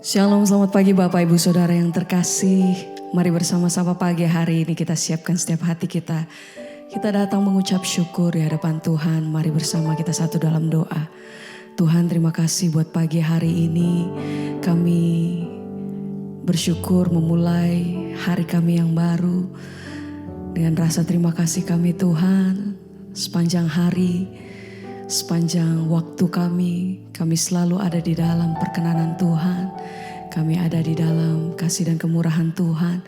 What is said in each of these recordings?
Shalom, selamat pagi Bapak Ibu Saudara yang terkasih. Mari bersama-sama pagi hari ini kita siapkan setiap hati kita. Kita datang mengucap syukur di hadapan Tuhan. Mari bersama kita satu dalam doa. Tuhan, terima kasih buat pagi hari ini. Kami bersyukur memulai hari kami yang baru. Dengan rasa terima kasih kami Tuhan. Sepanjang hari, sepanjang waktu kami selalu ada di dalam perkenanan Tuhan. Kami ada di dalam kasih dan kemurahan Tuhan.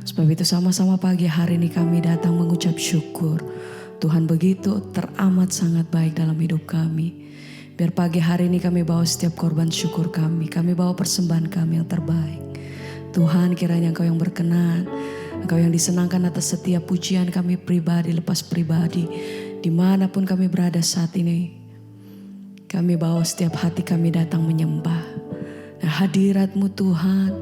Sebab itu sama-sama pagi hari ini kami datang mengucap syukur. Tuhan begitu teramat sangat baik dalam hidup kami. Biar pagi hari ini kami bawa setiap korban syukur kami. Kami bawa persembahan kami yang terbaik. Tuhan, kiranya Engkau yang berkenan. Engkau yang disenangkan atas setiap pujian kami pribadi lepas pribadi. Dimanapun kami berada saat ini. Kami bawa setiap hati kami datang menyembah. Nah, hadirat-Mu Tuhan,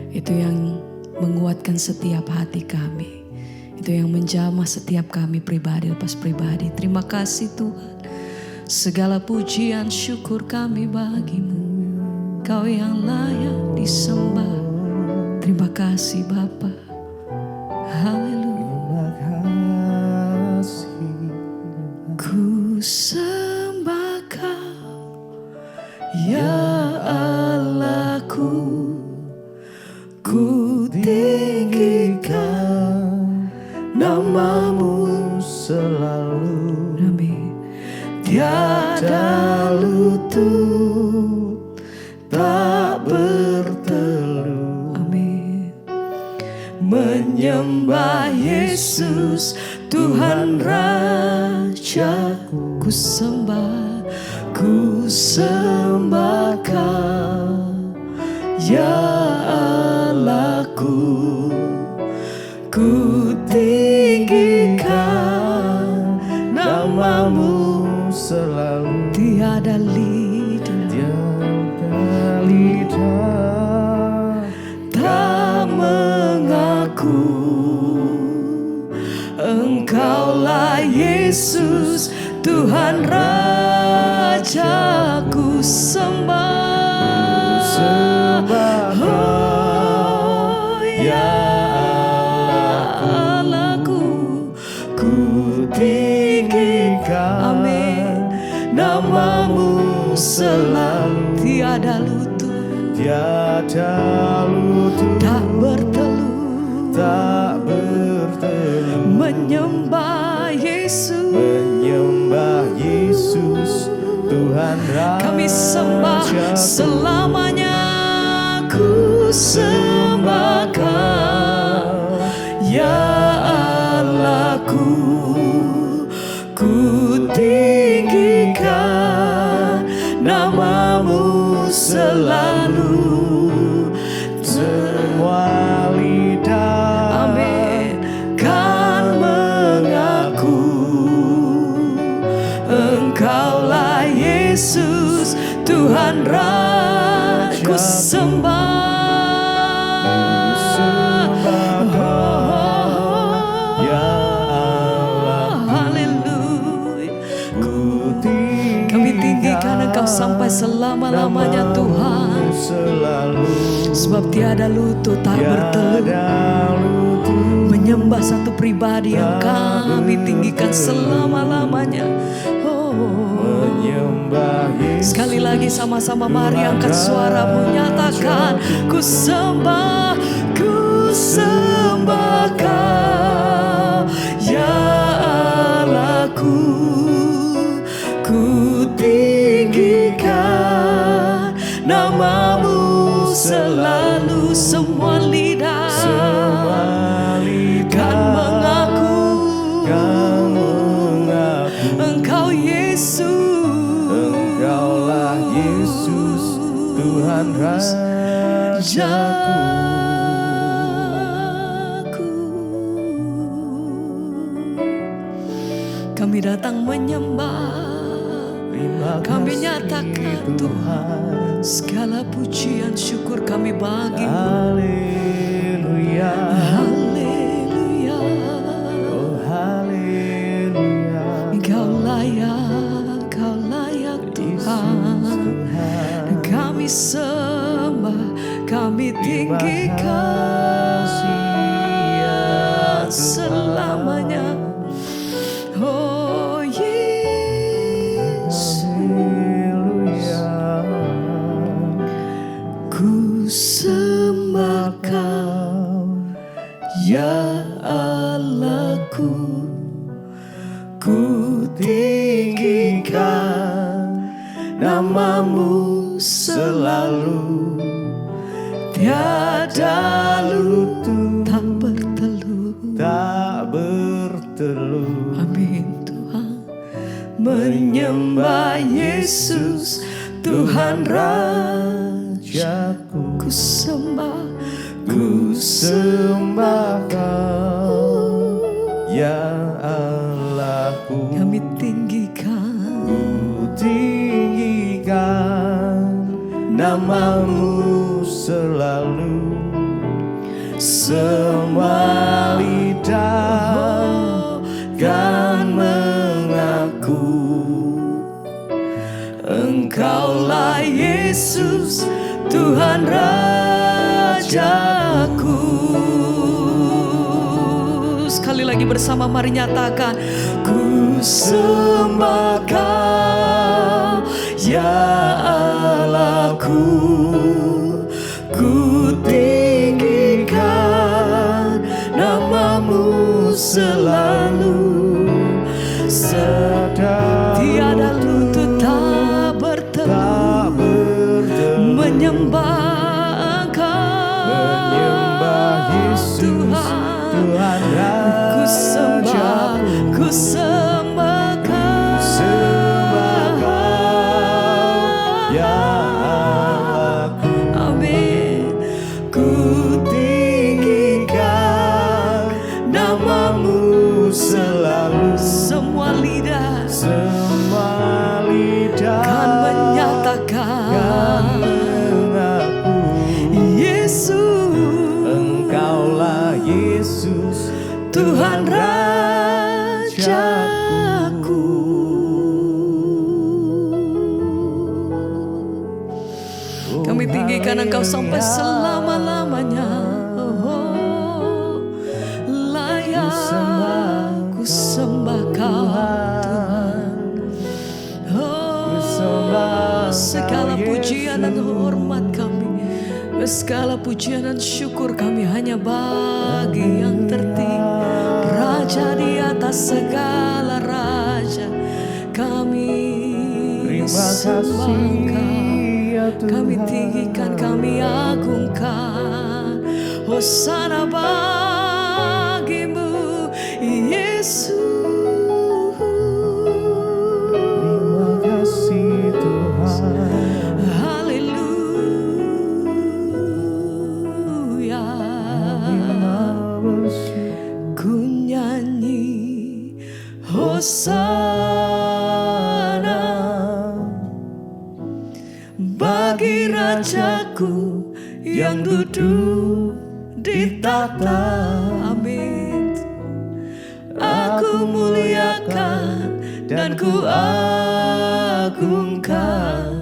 itu yang menguatkan setiap hati kami. Itu yang menjamah setiap kami pribadi lepas pribadi. Terima kasih Tuhan. Segala pujian syukur kami bagi-Mu. Kau yang layak disembah. Terima kasih Bapa. Haleluya. Terima kasih. Ku sembah Kau, ya Allahku. Ku tinggikan Nama-Mu selalu. Amin. Tiada lutut tak bertelut. Amin. Menyembah Yesus Tuhan Rajaku. Ku sembah Kau, ya Allahku. Ku tinggikan Nama-Mu selalu. tiada lidah Tiada lidah tak mengaku Engkaulah Yesus Tuhan Rajaku. Sembah Oh ya Allahku. ku tinggikan Amin. Nama-Mu selalu. Tiada lutut Tiada lutut tak bertelut tak bertelut. menyembah Yesus. Menyembah Yesus Tuhan Raja. Kami sembah selamanya. Ku sembah Kau, ya Allahku. Ku tinggikan Nama-Mu selalu. Semua lidah Amin. kan mengaku Engkaulah Yesus Tuhan Raja. Ku sembah ya Allah. Haleluya. Ku Kami tinggikan Engkau sampai selama-lamanya Tuhan. selalu. Sebab tiada lutut tak bertelut Tiada lutut menyembah satu pribadi yang kami tinggikan selama-lamanya. Oh. menyembah Yesus. Sekali lagi sama-sama mari angkat suaramu, nyatakan ku sembah Kau, ya Allahku. Ku tinggikan Nama-Mu selalu. Semua lidah kan mengaku Engkau Yesus. Engkaulah Yesus Tuhan Rajaku. Kami datang menyembah. Terima Kami kasih nyatakan Tuhan, segala pujian syukur kami bagi-Mu. Haleluya. Haleluya. Oh haleluya. Kau layak Tuhan. Kami sembah sembah, kami tinggikan selamanya. Oh Yesus, ku sembah Kau, ya Allahku, ku tinggikan nama-Mu selalu, tiada lutut tak bertelut. Amin Tuhan. Menyembah Yesus Tuhan Rajaku, ku sembah Kau, ya Allahku, kami tinggikan, ku tinggikan nama-Mu selalu, semua lidah kan mengaku Engkaulah Yesus Tuhan Rajaku. Sekali lagi bersama mari nyatakan, ku sembah Kau, ya Allahku, ku tinggikan nama-Mu selalu, tiada lutut tak bertelut menyembah Engkau, Yesus Tuhan Rajaku, ku sembah Kau, ya Allahku, amin. ku tinggikan nama-Mu selalu, Semua lidah kan menyatakan, mengaku Yesus Engkaulah Yesus Tuhan Rajaku. Kami tinggikan Engkau sampai selama-lamanya. Oh, layak ku sembah Kau Tuhan. Oh, segala pujian dan hormat kami, segala pujian dan syukur kami hanya bagi yang tertinggi, Raja di atas segala raja. Kami sembah Engkau, kami tinggikan, kami agungkan. Hosana bagimu Yesus. Terima kasih Tuhan. Haleluya. Ku nyanyi Hosana bagi Rajaku yang duduk di tahta. Amin. Aku muliakan dan ku agungkan,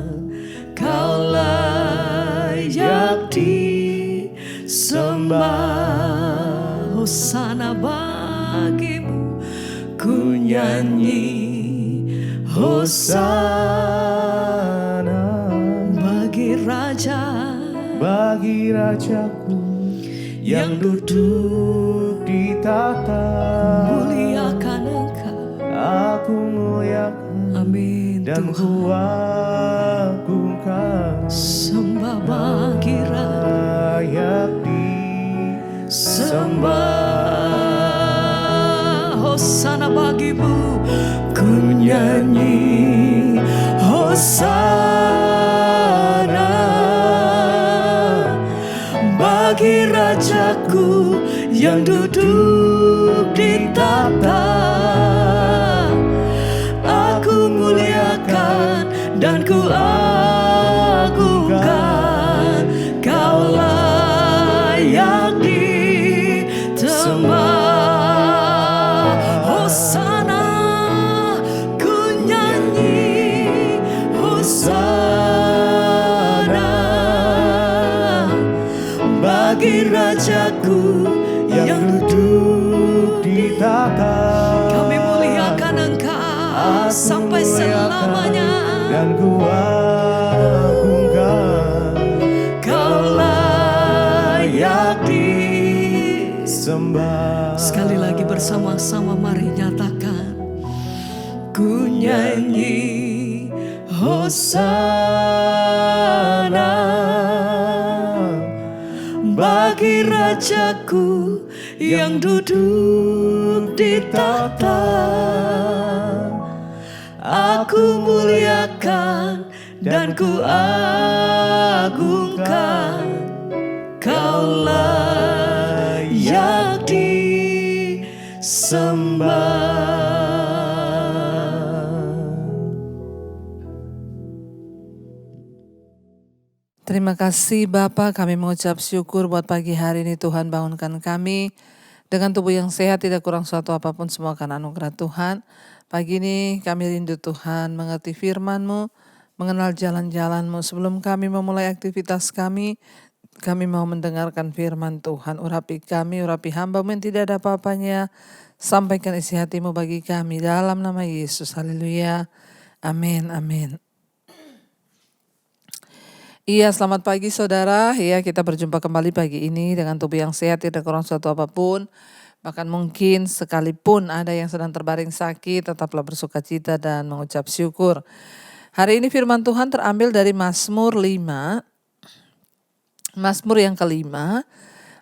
Kau layak disembah. Hosana bagimu, ku nyanyi Hosana bagi Rajaku yang duduk di tahta. Muliakan Engkau, Aku muliakan amin dan Tuhan. ku agungkan, Sembah bagi layak disembah. Hosana bagimu, ku nyanyi Hosana bagi Rajaku yang duduk di tahta. Aku muliakan dan ku agungkan, Kau layak disembah. Hosana ku nyanyi Hosana sampai selamanya. dan ku agungkan. Kau layak Sembah. Sekali lagi bersama-sama mari nyatakan. Ku nyanyi Hosana bagi Rajaku yang duduk di tahta. Aku muliakan dan ku agungkan. Kau layak disembah. Terima kasih Bapa, kami mengucap syukur buat pagi hari ini Tuhan bangunkan kami dengan tubuh yang sehat, tidak kurang suatu apapun, semua karena anugerah Tuhan. Pagi ini kami rindu Tuhan mengerti firman-Mu, mengenal jalan-jalan-Mu. Sebelum kami memulai aktivitas kami mau mendengarkan firman Tuhan. Urapi kami, urapi hamba-Mu yang tidak ada apa-apanya. Sampaikan isi hati-Mu bagi kami dalam nama Yesus. Haleluya. Amin, amin. Iya, selamat pagi saudara. Ya, kita berjumpa kembali pagi ini dengan tubuh yang sehat, tidak kurang suatu apapun. Bahkan mungkin sekalipun ada yang sedang terbaring sakit, tetaplah bersukacita dan mengucap syukur. Hari ini firman Tuhan terambil dari Mazmur 5. Mazmur yang kelima,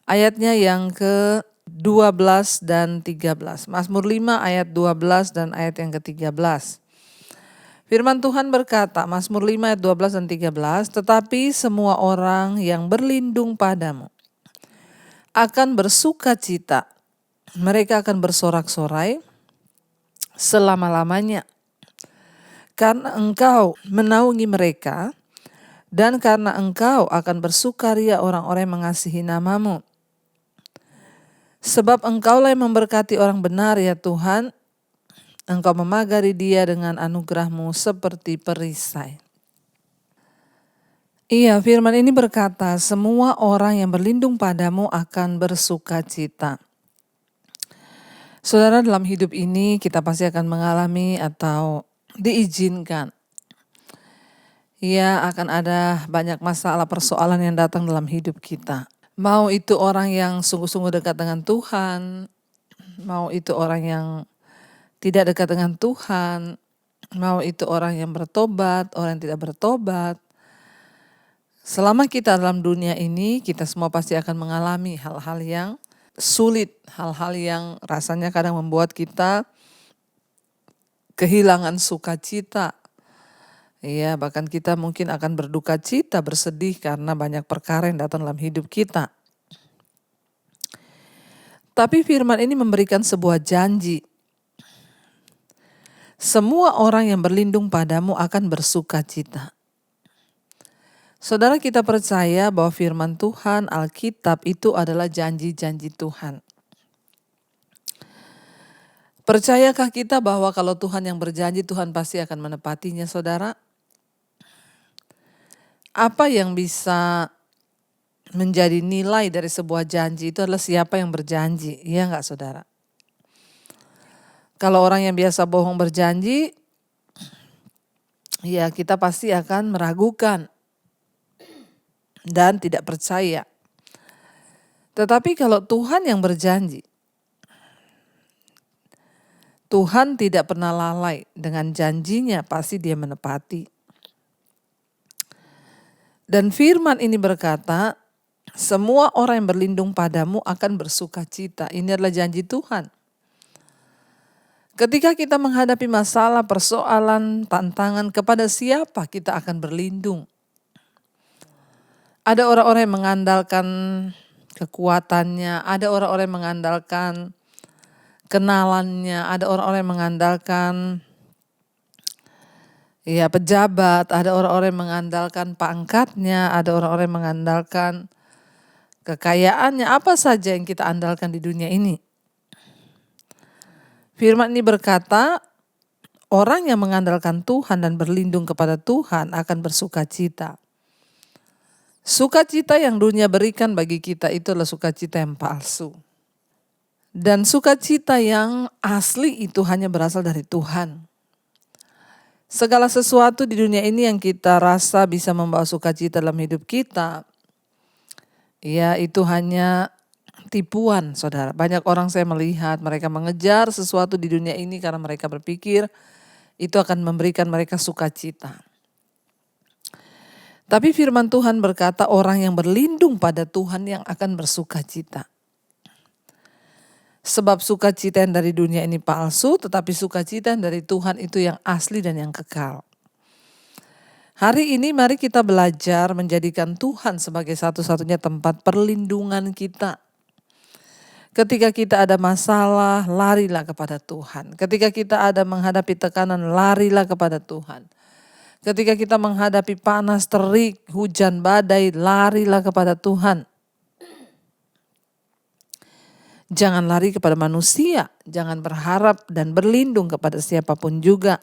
ayatnya yang ke-12 dan 13. Mazmur 5 ayat 12 dan ayat yang ke-13. Firman Tuhan berkata, Mazmur 5 ayat 12 dan 13, tetapi semua orang yang berlindung padamu akan bersukacita, mereka akan bersorak-sorai selama-lamanya. Karena engkau menaungi mereka, dan karena engkau akan bersukaria orang-orang yang mengasihi namamu. Sebab engkaulah yang memberkati orang benar ya Tuhan, Engkau memagari dia dengan anugerah-Mu seperti perisai. Iya, firman ini berkata, semua orang yang berlindung padamu akan bersukacita. Saudara, dalam hidup ini kita pasti akan mengalami atau diizinkan. Ya, akan ada banyak masalah persoalan yang datang dalam hidup kita. Mau itu orang yang sungguh-sungguh dekat dengan Tuhan, mau itu orang yang tidak dekat dengan Tuhan, mau itu orang yang bertobat, orang yang tidak bertobat. Selama kita dalam dunia ini, kita semua pasti akan mengalami hal-hal yang sulit, hal-hal yang rasanya kadang membuat kita kehilangan sukacita. Ya, bahkan kita mungkin akan berduka cita, bersedih karena banyak perkara yang datang dalam hidup kita. Tapi firman ini memberikan sebuah janji. Semua orang yang berlindung padamu akan bersukacita. Saudara, kita percaya bahwa firman Tuhan, Alkitab itu adalah janji-janji Tuhan. Percayakah kita bahwa kalau Tuhan yang berjanji, Tuhan pasti akan menepatinya, saudara? Apa yang bisa menjadi nilai dari sebuah janji itu adalah siapa yang berjanji, iya enggak saudara? Kalau orang yang biasa bohong berjanji, ya kita pasti akan meragukan dan tidak percaya. Tetapi kalau Tuhan yang berjanji, Tuhan tidak pernah lalai dengan janjinya, pasti dia menepati. Dan firman ini berkata, semua orang yang berlindung padamu akan bersukacita. Ini adalah janji Tuhan. Ketika kita menghadapi masalah, persoalan, tantangan, kepada siapa kita akan berlindung? Ada orang-orang yang mengandalkan kekuatannya, ada orang-orang yang mengandalkan kenalannya, ada orang-orang yang mengandalkan pejabat, ada orang-orang yang mengandalkan pangkatnya, ada orang-orang yang mengandalkan kekayaannya, apa saja yang kita andalkan di dunia ini. Firman ini berkata, orang yang mengandalkan Tuhan dan berlindung kepada Tuhan akan bersukacita. Sukacita yang dunia berikan bagi kita itu adalah sukacita yang palsu. Dan sukacita yang asli itu hanya berasal dari Tuhan. Segala sesuatu di dunia ini yang kita rasa bisa membawa sukacita dalam hidup kita, ya itu hanya tipuan, saudara. Banyak orang saya melihat mereka mengejar sesuatu di dunia ini karena mereka berpikir itu akan memberikan mereka sukacita. Tapi firman Tuhan berkata orang yang berlindung pada Tuhan yang akan bersukacita. Sebab sukacita yang dari dunia ini palsu, tetapi sukacita yang dari Tuhan itu yang asli dan yang kekal. Hari ini mari kita belajar menjadikan Tuhan sebagai satu-satunya tempat perlindungan kita. Ketika kita ada masalah, larilah kepada Tuhan. Ketika kita ada menghadapi tekanan, larilah kepada Tuhan. Ketika kita menghadapi panas, terik, hujan, badai, larilah kepada Tuhan. Jangan lari kepada manusia, jangan berharap dan berlindung kepada siapapun juga.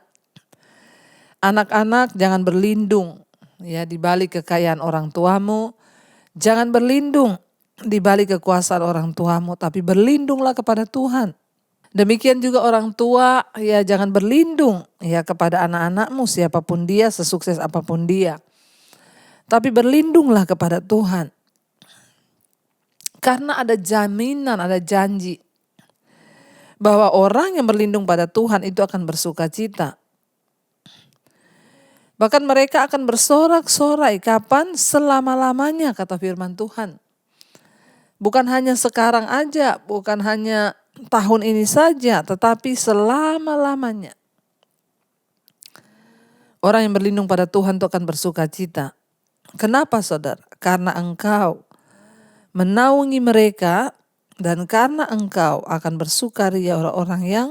Anak-anak jangan berlindung ya di balik kekayaan orang tuamu, jangan berlindung di balik kekuasaan orang tuamu, tapi berlindunglah kepada Tuhan. Demikian juga orang tua ya jangan berlindung ya kepada anak-anakmu siapapun dia, sesukses apapun dia. Tapi berlindunglah kepada Tuhan. Karena ada jaminan, ada janji bahwa orang yang berlindung pada Tuhan itu akan bersukacita. Bahkan mereka akan bersorak-sorai kapan? Selama-lamanya kata firman Tuhan. Bukan hanya sekarang aja, bukan hanya tahun ini saja, tetapi selama-lamanya. Orang yang berlindung pada Tuhan itu akan bersukacita. Kenapa saudara? Karena engkau menaungi mereka dan karena engkau akan bersukaria orang-orang yang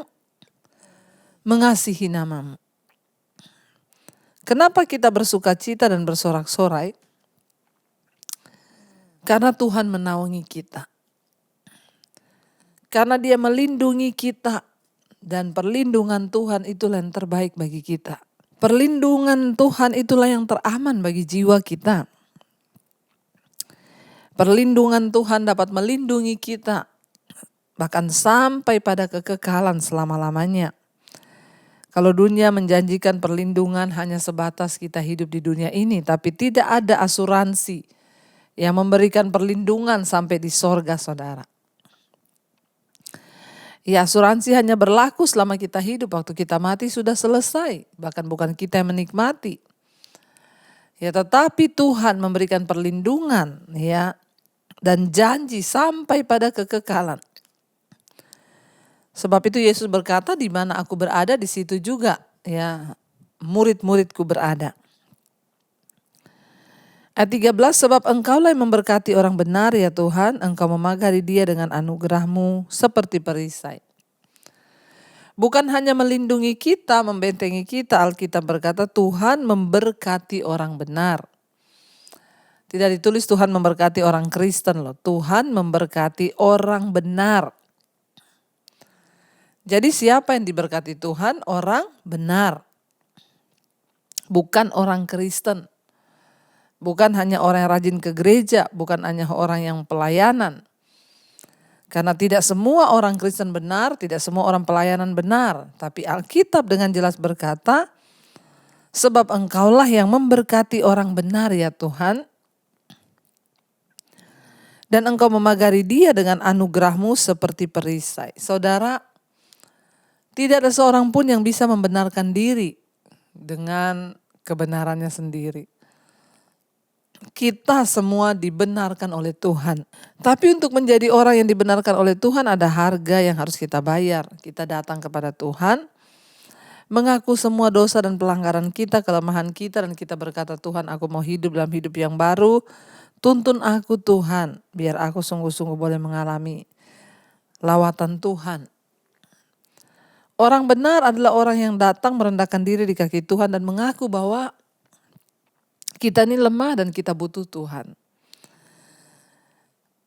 mengasihi namamu. Kenapa kita bersukacita dan bersorak-sorai? Karena Tuhan menaungi kita. Karena Dia melindungi kita dan perlindungan Tuhan itulah yang terbaik bagi kita. Perlindungan Tuhan itulah yang teraman bagi jiwa kita. Perlindungan Tuhan dapat melindungi kita bahkan sampai pada kekekalan selama-lamanya. Kalau dunia menjanjikan perlindungan hanya sebatas kita hidup di dunia ini, tapi tidak ada asuransi yang memberikan perlindungan sampai di sorga, saudara. Ya, asuransi hanya berlaku selama kita hidup, waktu kita mati sudah selesai, bahkan bukan kita yang menikmati. Ya, tetapi Tuhan memberikan perlindungan ya dan janji sampai pada kekekalan. Sebab itu Yesus berkata, di mana aku berada di situ juga ya murid-muridku berada. Ayat 13, sebab engkaulah yang memberkati orang benar ya Tuhan, engkau memagari dia dengan anugerahmu seperti perisai. Bukan hanya melindungi kita, membentengi kita, Alkitab berkata Tuhan memberkati orang benar. Tidak ditulis Tuhan memberkati orang Kristen loh, Tuhan memberkati orang benar. Jadi siapa yang diberkati Tuhan? Orang benar. Bukan orang Kristen. Bukan hanya orang yang rajin ke gereja, bukan hanya orang yang pelayanan. Karena tidak semua orang Kristen benar, tidak semua orang pelayanan benar. Tapi Alkitab dengan jelas berkata, sebab engkaulah yang memberkati orang benar ya Tuhan. Dan engkau memagari dia dengan anugerahmu seperti perisai. Saudara, tidak ada seorang pun yang bisa membenarkan diri dengan kebenarannya sendiri. Kita semua dibenarkan oleh Tuhan. Tapi untuk menjadi orang yang dibenarkan oleh Tuhan ada harga yang harus kita bayar. Kita datang kepada Tuhan, mengaku semua dosa dan pelanggaran kita, kelemahan kita, dan kita berkata, Tuhan aku mau hidup dalam hidup yang baru. Tuntun aku Tuhan, biar aku sungguh-sungguh boleh mengalami lawatan Tuhan. Orang benar adalah orang yang datang merendahkan diri di kaki Tuhan dan mengaku bahwa kita ini lemah dan kita butuh Tuhan.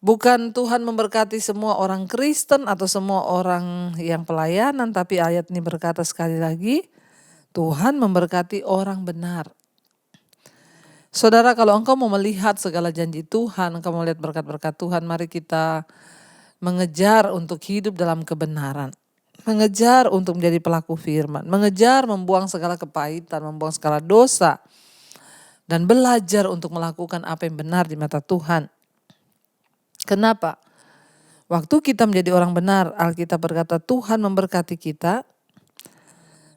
Bukan Tuhan memberkati semua orang Kristen atau semua orang yang pelayanan, tapi ayat ini berkata sekali lagi, Tuhan memberkati orang benar. Saudara, kalau engkau mau melihat segala janji Tuhan, engkau mau melihat berkat-berkat Tuhan, mari kita mengejar untuk hidup dalam kebenaran. mengejar untuk menjadi pelaku firman, mengejar membuang segala kepahitan, membuang segala dosa, dan belajar untuk melakukan apa yang benar di mata Tuhan. Kenapa? Waktu kita menjadi orang benar, Alkitab berkata Tuhan memberkati kita.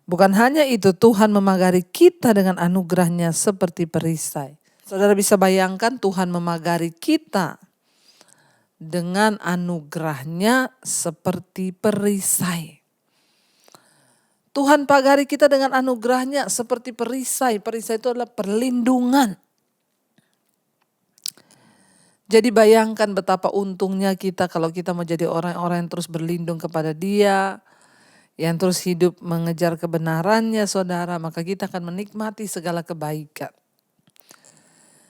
Bukan hanya itu, Tuhan memagari kita dengan anugerahnya seperti perisai. Saudara bisa bayangkan Tuhan memagari kita dengan anugerahnya seperti perisai. Tuhan pagari kita dengan anugerahnya seperti perisai. Perisai itu adalah perlindungan. Jadi bayangkan betapa untungnya kita kalau kita mau jadi orang-orang yang terus berlindung kepada Dia, yang terus hidup mengejar kebenarannya saudara, maka kita akan menikmati segala kebaikan.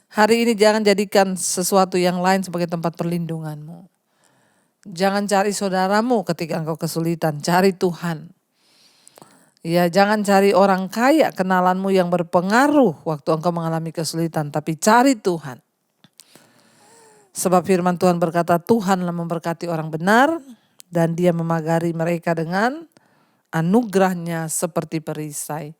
Hari ini jangan jadikan sesuatu yang lain sebagai tempat perlindunganmu. Jangan cari saudaramu ketika engkau kesulitan, cari Tuhan. Ya, jangan cari orang kaya, kenalanmu yang berpengaruh waktu engkau mengalami kesulitan, tapi cari Tuhan. Sebab firman Tuhan berkata, Tuhanlah memberkati orang benar dan Dia memagari mereka dengan anugerahnya seperti perisai.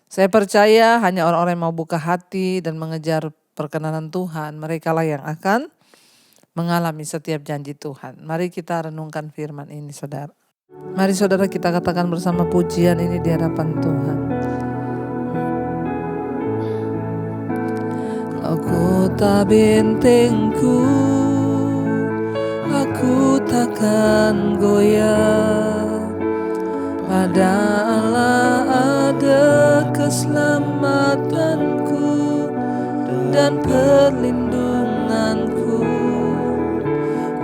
Saya percaya hanya orang-orang yang mau buka hati dan mengejar perkenanan Tuhan, merekalah yang akan mengalami setiap janji Tuhan. Mari kita renungkan firman ini saudara. Mari saudara kita katakan bersama pujian ini di hadapan Tuhan. Aku tak bentengku, aku takkan goyah. Pada Allah ada keselamatanku dan perlindunganku.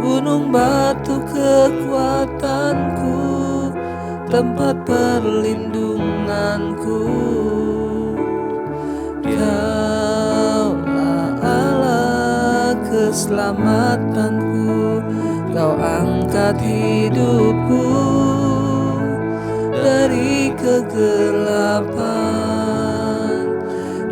Gunung batu kekuatanku, tempat perlindunganku. Kaulah Allah keselamatanku, Kau angkat hidupku dari kegelapan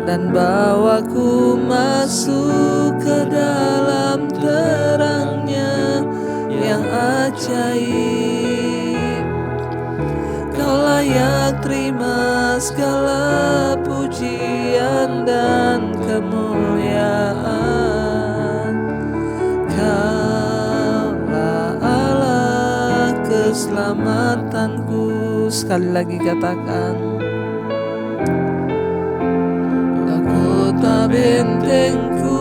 dan bawaku masuk ke dalam terangnya yang ajaib. Kau layak terima segala pujian dan kemuliaan. Kaulah Allah keselamatanku. Sekali lagi katakan, aku tak bentengku,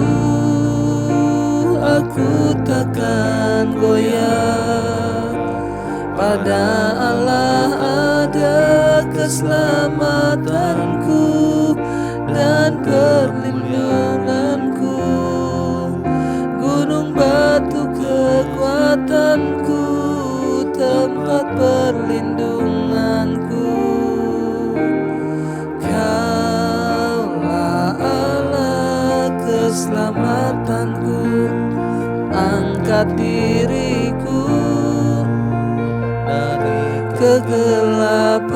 aku takkan goyah. Pada Allah ada keselamatanku dan perlindunganku. Gunung batu kekuatanku, tempat perlindunganku. Kaulah Allah keselamatanku, angkat diriku dari kegelapan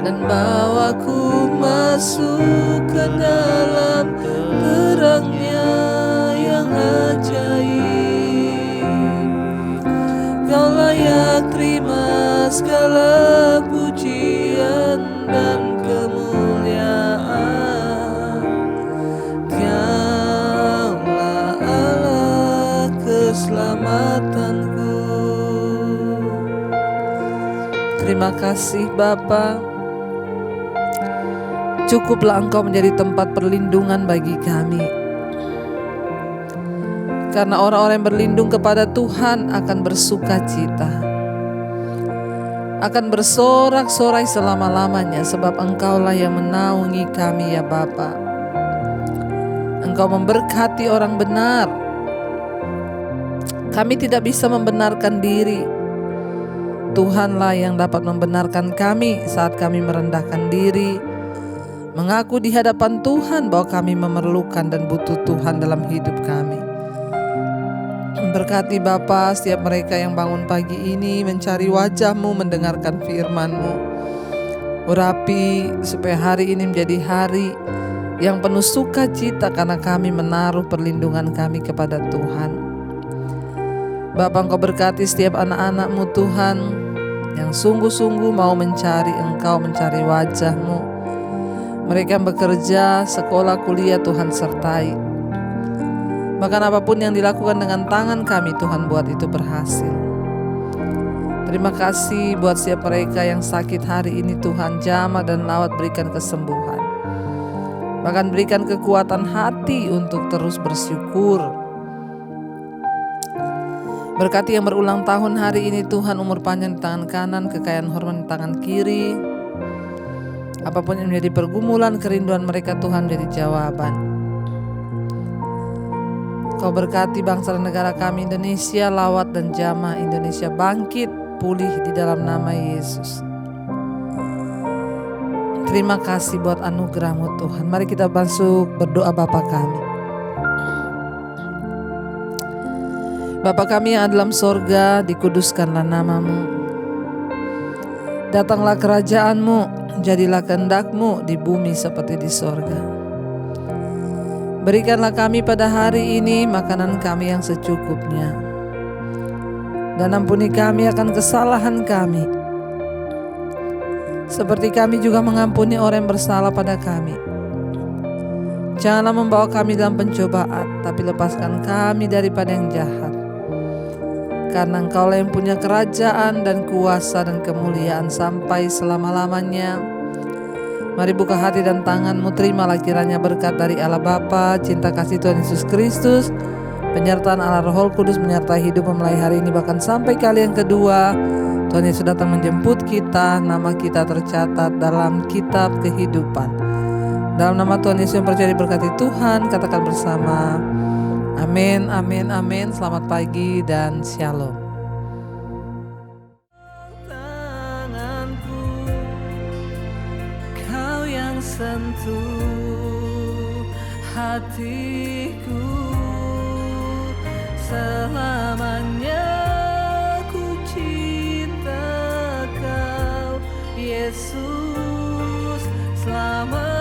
dan bawaku masuk ke dalam terangnya yang ajaib. Kau layak terima segala pujian dan kemuliaan. Kaulah Allah keselamatanku. Terima kasih Bapa. Cukuplah Engkau menjadi tempat perlindungan bagi kami. Karena orang-orang yang berlindung kepada Tuhan akan bersuka cita, akan bersorak-sorai selama-lamanya, sebab Engkaulah yang menaungi kami ya Bapa. Engkau memberkati orang benar. Kami tidak bisa membenarkan diri. Tuhanlah yang dapat membenarkan kami saat kami merendahkan diri, mengaku di hadapan Tuhan bahwa kami memerlukan dan butuh Tuhan dalam hidup kami. Berkati Bapa setiap mereka yang bangun pagi ini mencari wajah-Mu, mendengarkan firman-Mu. Urapi supaya hari ini menjadi hari yang penuh sukacita karena kami menaruh perlindungan kami kepada Tuhan. Bapa, Engkau berkati setiap anak-anak-Mu Tuhan yang sungguh-sungguh mau mencari Engkau, mencari wajah-Mu. Mereka yang bekerja, sekolah, kuliah, Tuhan sertai. Bahkan apapun yang dilakukan dengan tangan kami, Tuhan buat itu berhasil. Terima kasih buat setiap mereka yang sakit hari ini, Tuhan, jamah dan lawat, berikan kesembuhan. Bahkan berikan kekuatan hati untuk terus bersyukur. Berkati yang berulang tahun hari ini, Tuhan, umur panjang di tangan kanan, kekayaan hormat di tangan kiri. Apapun yang menjadi pergumulan, kerinduan mereka, Tuhan, menjadi jawaban. Kau berkati bangsa dan negara kami Indonesia, lawat dan jamah Indonesia bangkit, pulih di dalam nama Yesus. Terima kasih buat anugerah-Mu Tuhan. Mari kita masuk berdoa. Bapa kami, Bapa kami yang ada dalam sorga, dikuduskanlah nama-Mu. Datanglah kerajaan-Mu, jadilah kehendak-Mu di bumi seperti di sorga. Berikanlah kami pada hari ini makanan kami yang secukupnya. Dan ampuni kami akan kesalahan kami, seperti kami juga mengampuni orang yang bersalah pada kami. Janganlah membawa kami dalam pencobaan, tapi lepaskan kami daripada yang jahat. Karena Engkaulah yang punya kerajaan dan kuasa dan kemuliaan sampai selama-lamanya. Mari buka hati dan tangan-Mu, terimalah kiranya berkat dari Allah Bapa, cinta kasih Tuhan Yesus Kristus, penyertaan Allah Roh Kudus menyertai hidup memulai hari ini bahkan sampai kali yang kedua. Tuhan Yesus datang menjemput kita, nama kita tercatat dalam kitab kehidupan. Dalam nama Tuhan Yesus yang percaya diberkati Tuhan, katakan bersama, amin, amin, amin. Selamat pagi dan shalom. Tanganku, Kau yang sentuh hatiku, selamanya ku cinta Kau, Yesus, selamat.